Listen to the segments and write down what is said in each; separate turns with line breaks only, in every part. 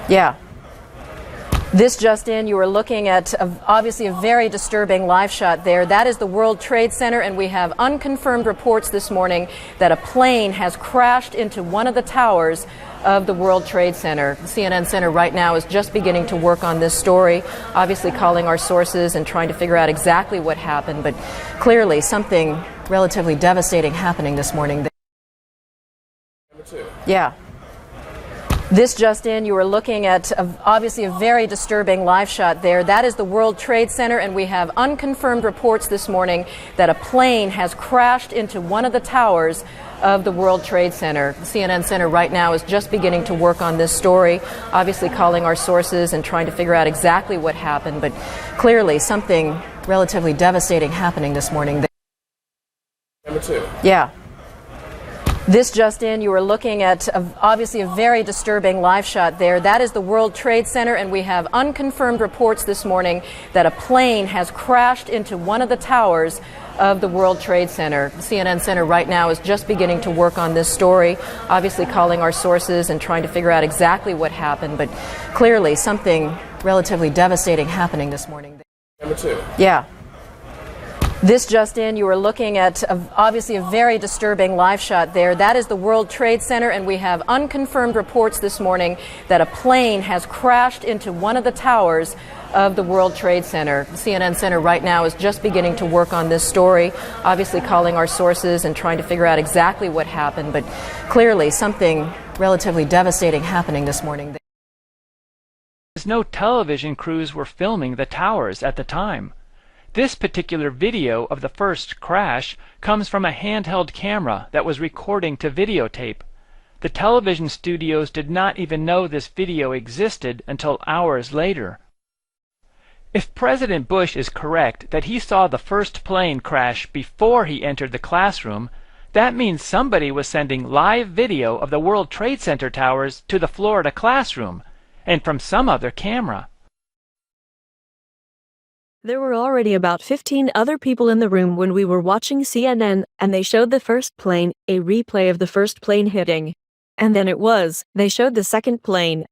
Yeah. This just in, you were looking at obviously a very disturbing live shot there. That is the World Trade Center, and we have unconfirmed reports this morning that a plane has crashed into one of the towers of the World Trade Center. The CNN Center right now is just beginning to work on this story, obviously calling our sources and trying to figure out exactly what happened, but clearly something relatively devastating happening this morning. Yeah. This just in, you were looking at obviously a very disturbing live shot there. That is the World Trade Center, and we have unconfirmed reports this morning that a plane has crashed into one of the towers of the World Trade Center. The CNN Center right now is just beginning to work on this story, obviously calling our sources and trying to figure out exactly what happened, but clearly something relatively devastating happening this morning. Yeah. This just in, you were looking at obviously a very disturbing live shot there. That is the World Trade Center, and we have unconfirmed reports this morning that a plane has crashed into one of the towers of the World Trade Center. The CNN Center right now is just beginning to work on this story, obviously calling our sources and trying to figure out exactly what happened, but clearly something relatively devastating happening this morning. Yeah. This just in, you were looking at obviously a very disturbing live shot there. That is the World Trade Center, and we have unconfirmed reports this morning that a plane has crashed into one of the towers of the World Trade Center. The CNN Center right now is just beginning to work on this story, obviously calling our sources and trying to figure out exactly what happened, but clearly something relatively devastating happening this morning.
No television crews were filming the towers at the time. This particular video of the first crash comes from a handheld camera that was recording to videotape. The television studios did not even know this video existed until hours later. If President Bush is correct that he saw the first plane crash before he entered the classroom, that means somebody was sending live video of the World Trade Center towers to the Florida classroom, and from some other camera.
There were already about 15 other people in the room when we were watching CNN, and they showed the first plane, a replay of the first plane hitting. And then they showed the second plane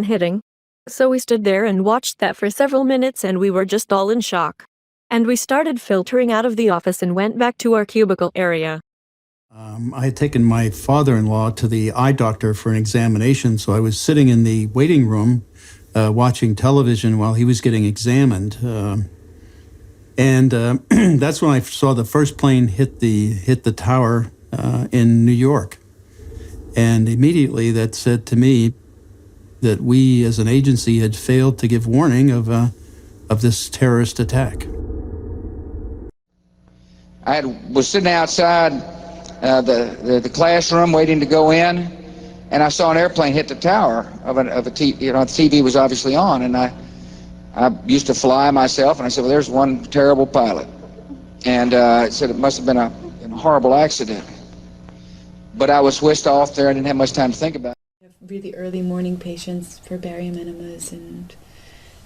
hitting. So we stood there and watched that for several minutes, and we were just all in shock. And we started filtering out of the office and went back to our cubicle area.
I had taken my father-in-law to the eye doctor for an examination, so I was sitting in the waiting room watching television while he was getting examined. That's when I saw the first plane hit the tower in New York. And immediately that said to me that we as an agency had failed to give warning of this terrorist attack.
I was sitting outside the classroom waiting to go in, and I saw an airplane hit the tower of a TV. The TV was obviously on, and I used to fly myself, and I said, well, there's one terrible pilot. And it said it must have been a horrible accident. But I was whisked off there. I didn't have much time to think about it.
We have really early morning patients for barium enemas and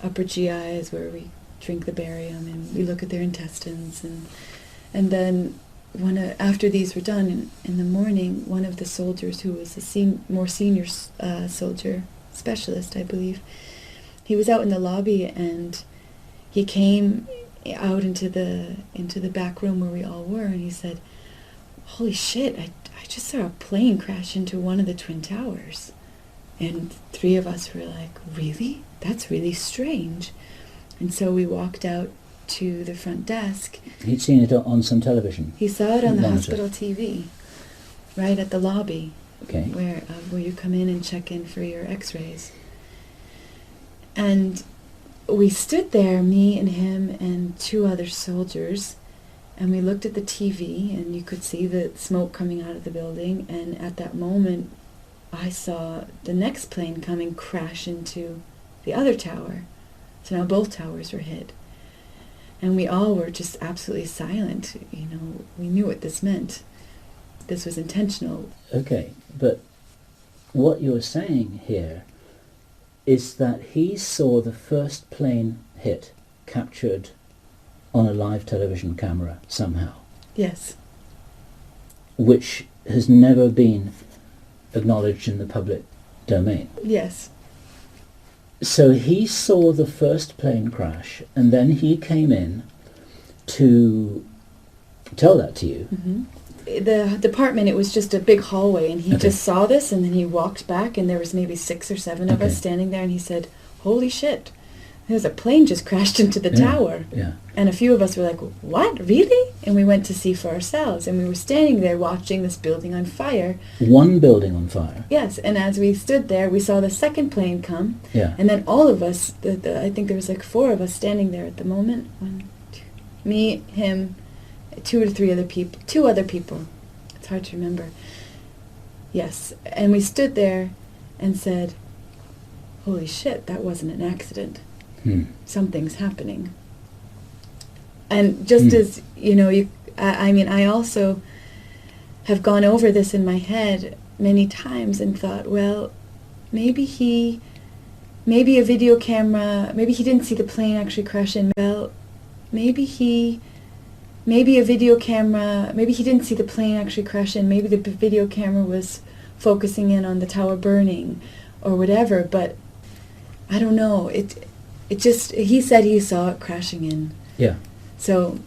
upper GIs where we drink the barium and we look at their intestines. And then after these were done in the morning, one of the soldiers who was a more senior soldier, specialist, I believe, he was out in the lobby and he came out into the back room where we all were, and he said, holy shit, I just saw a plane crash into one of the Twin Towers. And three of us were like, really? That's really strange. And so we walked out to the front desk.
He'd seen it on some television?
He saw it on the hospital TV, right at the lobby,
okay,
where you come in and check in for your x-rays. And we stood there, me and him and two other soldiers, and we looked at the TV, and you could see the smoke coming out of the building, and at that moment, I saw the next plane coming crash into the other tower. So now both towers were hit. And we all were just absolutely silent. We knew what this meant. This was intentional.
Okay, but what you're saying here is that he saw the first plane hit, captured on a live television camera somehow.
Yes.
Which has never been acknowledged in the public domain.
Yes.
So he saw the first plane crash, and then he came in to tell that to you.
Mm-hmm. The department, it was just a big hallway, and he just saw this, and then he walked back, and there was maybe 6 or 7 of us standing there, and he said, "Holy shit, there's a plane just crashed into the tower."
Yeah.
And a few of us were like, "What, really?" And we went to see for ourselves, and we were standing there watching this building on fire.
One building on fire.
Yes, and as we stood there, we saw the second plane come, and then all of us, I think there was like 4 of us standing there at the moment. 1, 2, me, him, 2 or 3 other people, 2 other people. It's hard to remember. Yes, and we stood there and said, "Holy shit, that wasn't an accident. Something's happening." And just as, I mean, I also have gone over this in my head many times and thought, well, maybe a video camera, maybe he didn't see the plane actually crash in. Well, maybe a video camera, maybe he didn't see the plane actually crash in. Maybe the video camera was focusing in on the tower burning or whatever, but I don't know. It just, he said he saw it crashing in.
Yeah.
So,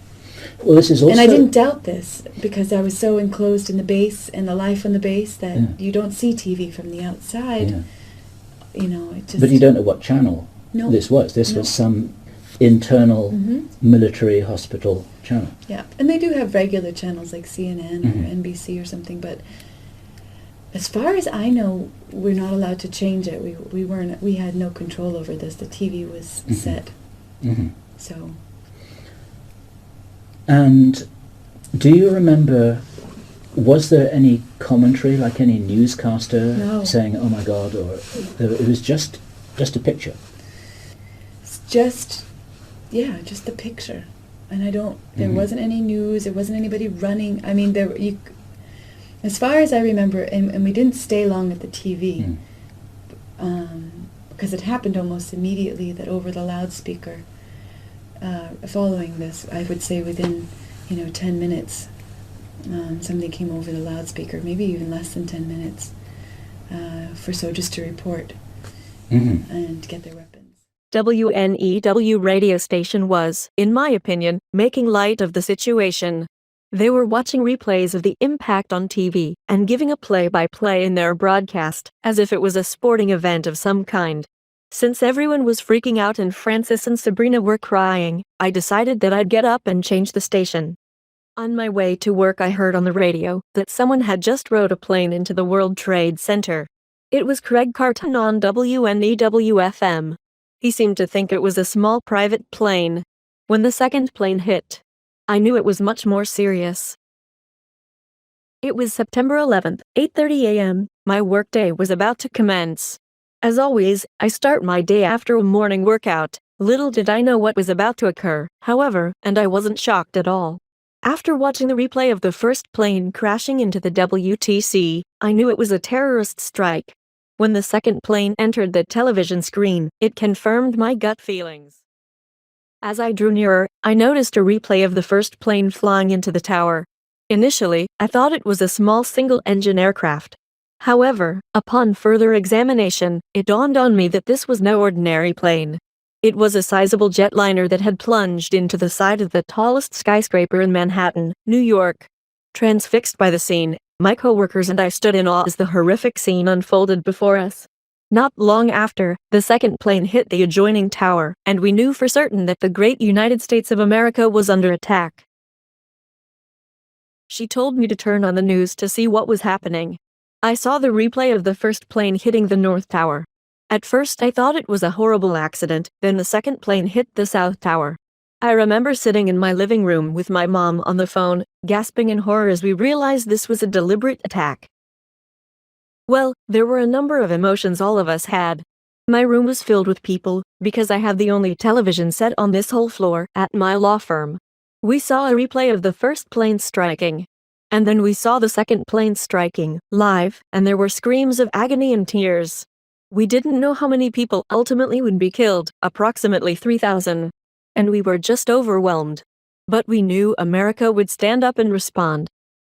well, this is also,
and I didn't doubt this because I was so enclosed in the base and the life on the base that you don't see TV from the outside. It just...
But you don't know what channel this was. This was some internal military hospital channel. Yeah,
and they do have regular channels like CNN or NBC or something, but as far as I know, we're not allowed to change it. We had no control over this. The TV was set. So.
And do you remember, was there any commentary, like any newscaster saying, "Oh my God," or it was just a picture?
It's just the picture. And there wasn't any news, there wasn't anybody running. I mean, as far as I remember, and we didn't stay long at the TV, because it happened almost immediately, that over the loudspeaker, following this, I would say within 10 minutes, somebody came over the loudspeaker, maybe even less than 10 minutes, for soldiers to report and get their weapons.
WNEW radio station was, in my opinion, making light of the situation. They were watching replays of the impact on TV and giving a play-by-play in their broadcast, as if it was a sporting event of some kind. Since everyone was freaking out and Francis and Sabrina were crying, I decided that I'd get up and change the station. On my way to work, I heard on the radio that someone had just rode a plane into the World Trade Center. It was Craig Carton on WNEW-FM. He seemed to think it was a small private plane. When the second plane hit, I knew it was much more serious. It was September 11th, 8:30 a.m. My workday was about to commence. As always, I start my day after a morning workout. Little did I know what was about to occur, however, and I wasn't shocked at all. After watching the replay of the first plane crashing into the WTC, I knew it was a terrorist strike. When the second plane entered the television screen, it confirmed my gut feelings. As I drew nearer, I noticed a replay of the first plane flying into the tower. Initially, I thought it was a small single-engine aircraft. However, upon further examination, it dawned on me that this was no ordinary plane. It was a sizable jetliner that had plunged into the side of the tallest skyscraper in Manhattan, New York. Transfixed by the scene, my coworkers and I stood in awe as the horrific scene unfolded before us. Not long after, the second plane hit the adjoining tower, and we knew for certain that the great United States of America was under attack. She told me to turn on the news to see what was happening. I saw the replay of the first plane hitting the North Tower. At first I thought it was a horrible accident, then the second plane hit the South Tower. I remember sitting in my living room with my mom on the phone, gasping in horror as we realized this was a deliberate attack. Well, there were a number of emotions all of us had. My room was filled with people, because I have the only television set on this whole floor at my law firm. We saw a replay of the first plane striking. And then we saw the second plane striking, live, and there were screams of agony and tears. We didn't know how many people ultimately would be killed, approximately 3,000. And we were just overwhelmed. But we knew America would stand up and respond.